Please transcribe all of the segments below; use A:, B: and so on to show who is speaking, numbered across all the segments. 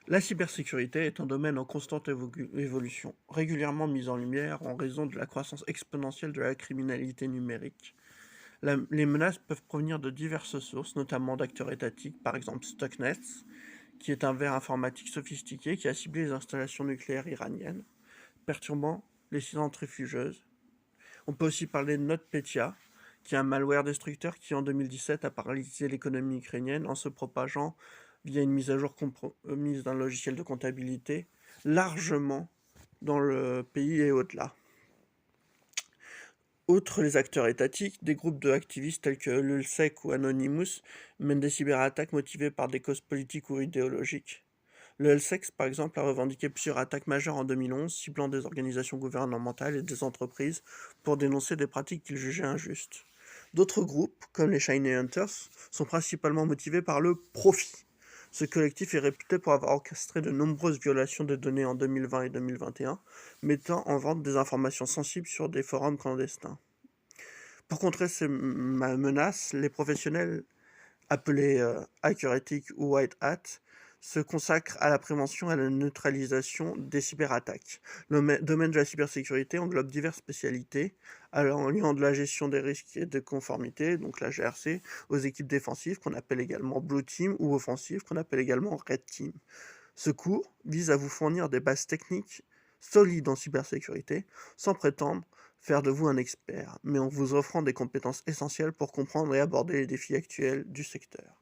A: La cybersécurité est un domaine en constante évolution, régulièrement mis en lumière en raison de la croissance exponentielle de la criminalité numérique. Les menaces peuvent provenir de diverses sources, notamment d'acteurs étatiques, par exemple Stuxnet, qui est un ver informatique sophistiqué qui a ciblé les installations nucléaires iraniennes, perturbant les centrifugeuses. On peut aussi parler de NotPetya, qui est un malware destructeur qui, en 2017, a paralysé l'économie ukrainienne en se propageant via une mise à jour compromise d'un logiciel de comptabilité largement dans le pays et au-delà. Outre les acteurs étatiques, des groupes de activistes tels que l'ULSEC ou Anonymous mènent des cyberattaques motivées par des causes politiques ou idéologiques. Le LSEC, par exemple, a revendiqué plusieurs attaques majeures en 2011, ciblant des organisations gouvernementales et des entreprises pour dénoncer des pratiques qu'ils jugeaient injustes. D'autres groupes, comme les Shiny Hunters, sont principalement motivés par le profit. Ce collectif est réputé pour avoir orchestré de nombreuses violations des données en 2020 et 2021, mettant en vente des informations sensibles sur des forums clandestins. Pour contrer ces menaces, les professionnels appelés hackers éthiques ou white hat se consacrent à la prévention et à la neutralisation des cyberattaques. Le domaine de la cybersécurité englobe diverses spécialités, en liant de la gestion des risques et de conformité, donc la GRC, aux équipes défensives qu'on appelle également Blue Team ou offensives qu'on appelle également Red Team. Ce cours vise à vous fournir des bases techniques solides en cybersécurité, sans prétendre faire de vous un expert, mais en vous offrant des compétences essentielles pour comprendre et aborder les défis actuels du secteur.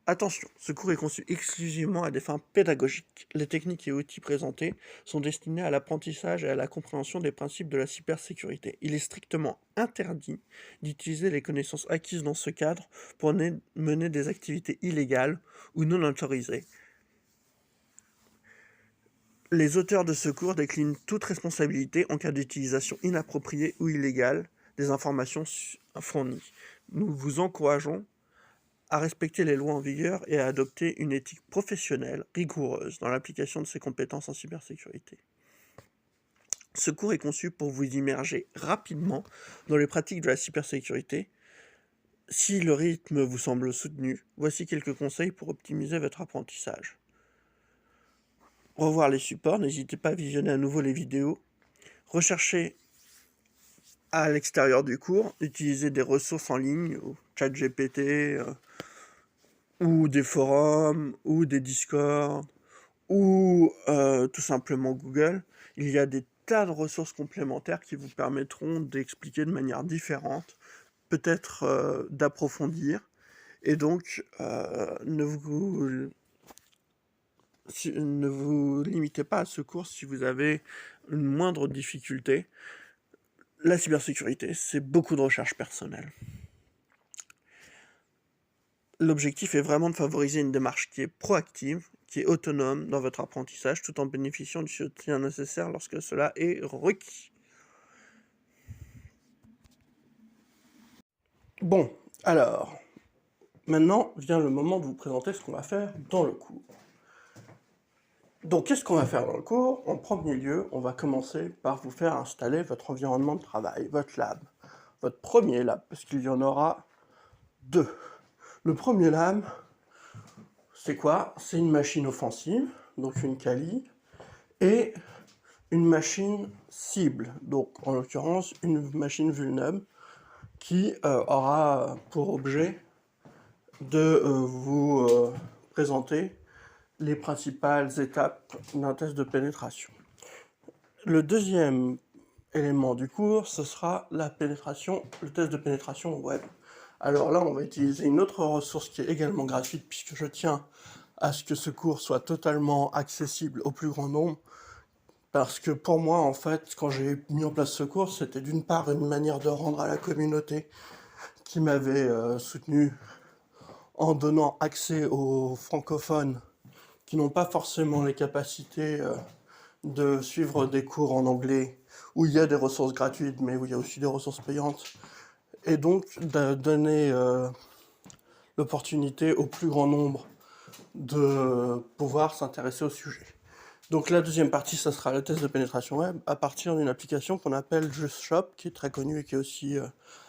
A: Attention, ce cours est conçu exclusivement à des fins pédagogiques. Les techniques et outils présentés sont destinés à l'apprentissage et à la compréhension des principes de la cybersécurité. Il est strictement interdit d'utiliser les connaissances acquises dans ce cadre pour mener des activités illégales ou non autorisées. Les auteurs de ce cours déclinent toute responsabilité en cas d'utilisation inappropriée ou illégale des informations fournies. Nous vous encourageons à respecter les lois en vigueur et à adopter une éthique professionnelle rigoureuse dans l'application de ces compétences en cybersécurité. Ce cours est conçu pour vous immerger rapidement dans les pratiques de la cybersécurité. Si le rythme vous semble soutenu, voici quelques conseils pour optimiser votre apprentissage. Revoir les supports, n'hésitez pas à visionner à nouveau les vidéos. Recherchez à l'extérieur du cours, utilisez des ressources en ligne, ChatGPT, ou des forums, ou des Discord, ou tout simplement Google. Il y a des tas de ressources complémentaires qui vous permettront d'expliquer de manière différente, peut-être d'approfondir, et donc ne vous limitez pas à ce cours si vous avez une moindre difficulté. La cybersécurité, c'est beaucoup de recherche personnelle. L'objectif est vraiment de favoriser une démarche qui est proactive, qui est autonome dans votre apprentissage, tout en bénéficiant du soutien nécessaire lorsque cela est requis. Bon, alors, maintenant vient le moment de vous présenter ce qu'on va faire dans le cours. Donc, qu'est-ce qu'on va faire dans le cours? En premier lieu, on va commencer par vous faire installer votre environnement de travail, votre lab. Votre premier lab, parce qu'il y en aura deux. Le premier lab, c'est quoi? C'est une machine offensive, donc une Kali, et une machine cible, donc en l'occurrence une machine vulnérable, qui aura pour objet de vous présenter les principales étapes d'un test de pénétration. Le deuxième élément du cours, ce sera le test de pénétration web. Alors là, on va utiliser une autre ressource qui est également gratuite, puisque je tiens à ce que ce cours soit totalement accessible au plus grand nombre, parce que pour moi, en fait, quand j'ai mis en place ce cours, c'était d'une part une manière de rendre à la communauté qui m'avait soutenu en donnant accès aux francophones qui n'ont pas forcément les capacités de suivre des cours en anglais, où il y a des ressources gratuites, mais où il y a aussi des ressources payantes, et donc de donner l'opportunité au plus grand nombre de pouvoir s'intéresser au sujet. Donc la deuxième partie, ça sera le test de pénétration web à partir d'une application qu'on appelle JustShop, qui est très connue et qui est aussi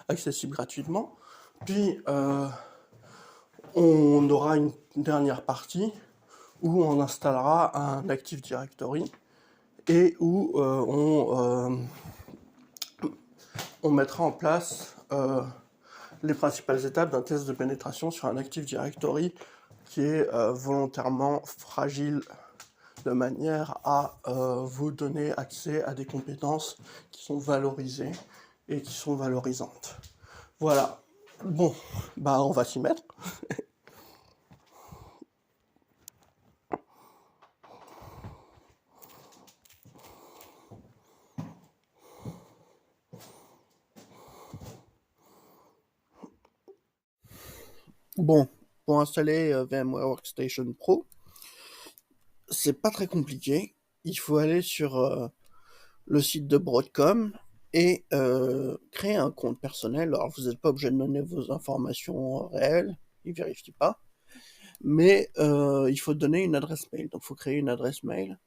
A: accessible gratuitement. Puis on aura une dernière partie où on installera un Active Directory et où on mettra en place les principales étapes d'un test de pénétration sur un Active Directory qui est volontairement fragile de manière à vous donner accès à des compétences qui sont valorisées et qui sont valorisantes. Voilà. Bon, bah on va s'y mettre. Bon, pour installer VMware Workstation Pro, c'est pas très compliqué. Il faut aller sur le site de Broadcom et créer un compte personnel. Alors, vous n'êtes pas obligé de donner vos informations réelles, ils ne vérifient pas, mais il faut donner une adresse mail. Donc, il faut créer une adresse mail.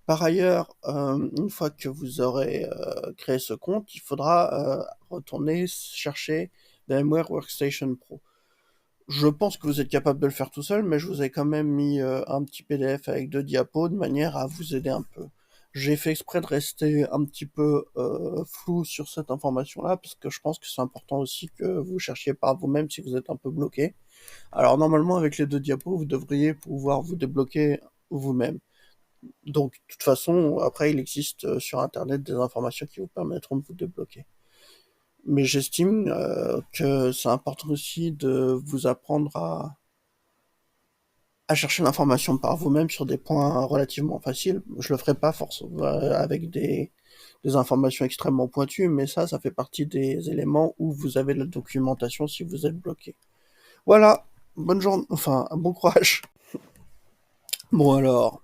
A: Par ailleurs, une fois que vous aurez créé ce compte, il faudra retourner chercher VMware Workstation Pro. Je pense que vous êtes capable de le faire tout seul, mais je vous ai quand même mis un petit PDF avec 2 diapos de manière à vous aider un peu. J'ai fait exprès de rester un petit peu flou sur cette information-là, parce que je pense que c'est important aussi que vous cherchiez par vous-même si vous êtes un peu bloqué. Alors normalement, avec les 2 diapos, vous devriez pouvoir vous débloquer vous-même. Donc, de toute façon, après, il existe sur Internet des informations qui vous permettront de vous débloquer. Mais j'estime que c'est important aussi de vous apprendre à chercher l'information par vous-même sur des points relativement faciles. Je le ferai pas forcément avec des informations extrêmement pointues, mais ça fait partie des éléments où vous avez la documentation si vous êtes bloqué. Voilà, bonne journée, enfin, bon courage. Bon alors,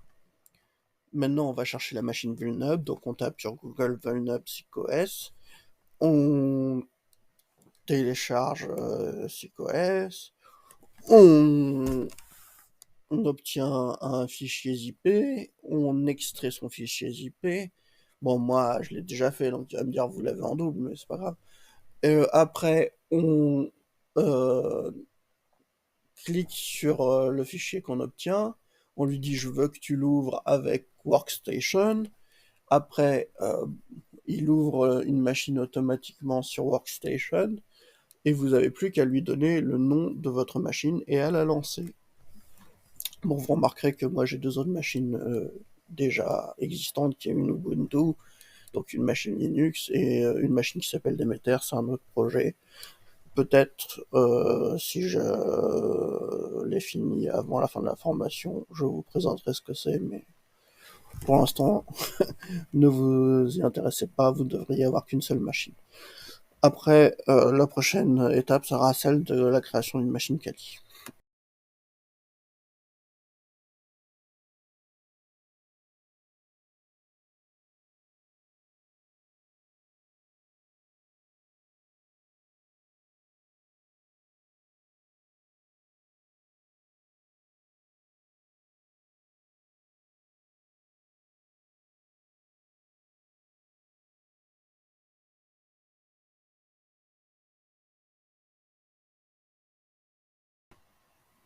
A: maintenant on va chercher la machine vulnable, donc on tape sur Google vulnable SicOS, on télécharge SicOS, on obtient un fichier zip, on extrait son fichier zip. Bon, moi, je l'ai déjà fait, donc tu vas me dire, vous l'avez en double, mais c'est pas grave. Après, on clique sur le fichier qu'on obtient. On lui dit, je veux que tu l'ouvres avec Workstation. Après, il ouvre une machine automatiquement sur Workstation. Et vous n'avez plus qu'à lui donner le nom de votre machine et à la lancer. Bon, vous remarquerez que moi j'ai 2 autres machines déjà existantes, qui est une Ubuntu, donc une machine Linux, et une machine qui s'appelle Demeter, c'est un autre projet. Peut-être, si je l'ai fini avant la fin de la formation, je vous présenterai ce que c'est, mais pour l'instant, ne vous y intéressez pas, vous devriez avoir qu'une seule machine. Après, la prochaine étape sera celle de la création d'une machine Kali.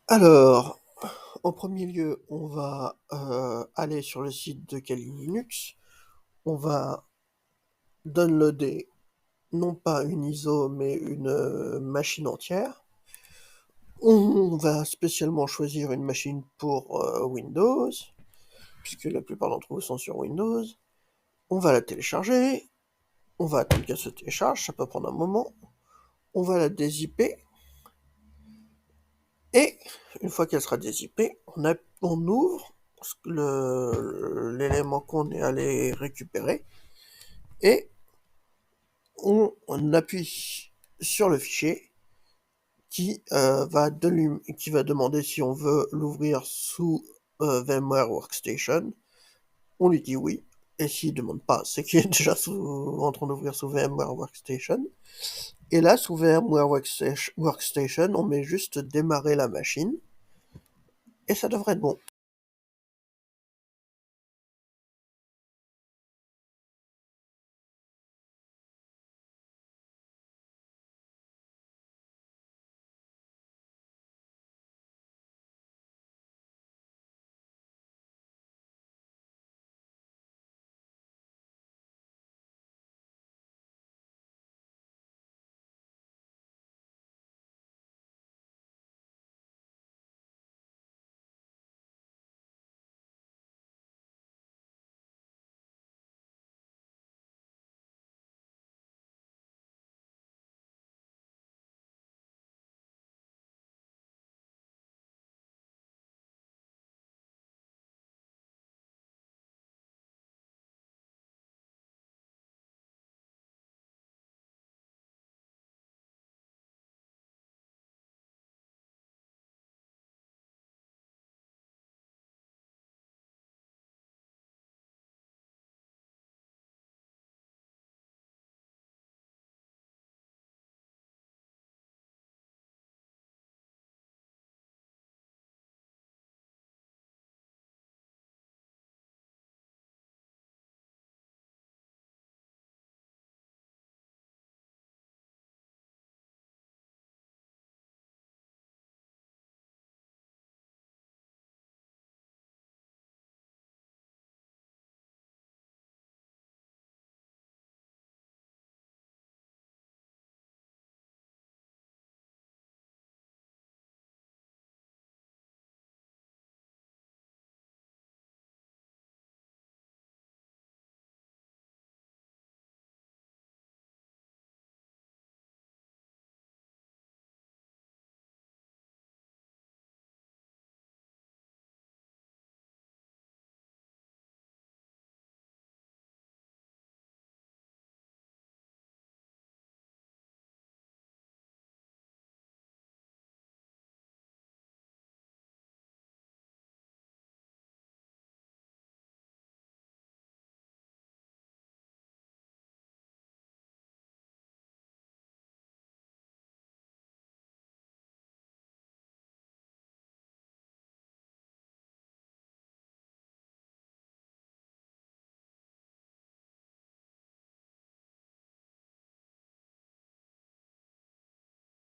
A: Alors, en premier lieu, on va aller sur le site de Kali Linux. On va downloader non pas une ISO, mais une machine entière. On va spécialement choisir une machine pour Windows, puisque la plupart d'entre vous sont sur Windows. On va la télécharger. On va attendre qu'elle se télécharge, ça peut prendre un moment. On va la dézipper. Et une fois qu'elle sera dézippée, on ouvre l'élément qu'on est allé récupérer et on appuie sur le fichier qui va demander si on veut l'ouvrir sous VMware Workstation. On lui dit oui, et s'il ne demande pas, c'est qu'il est déjà en train d'ouvrir sous VMware Workstation. Et là, sous VMware Workstation, on met juste démarrer la machine, et ça devrait être bon.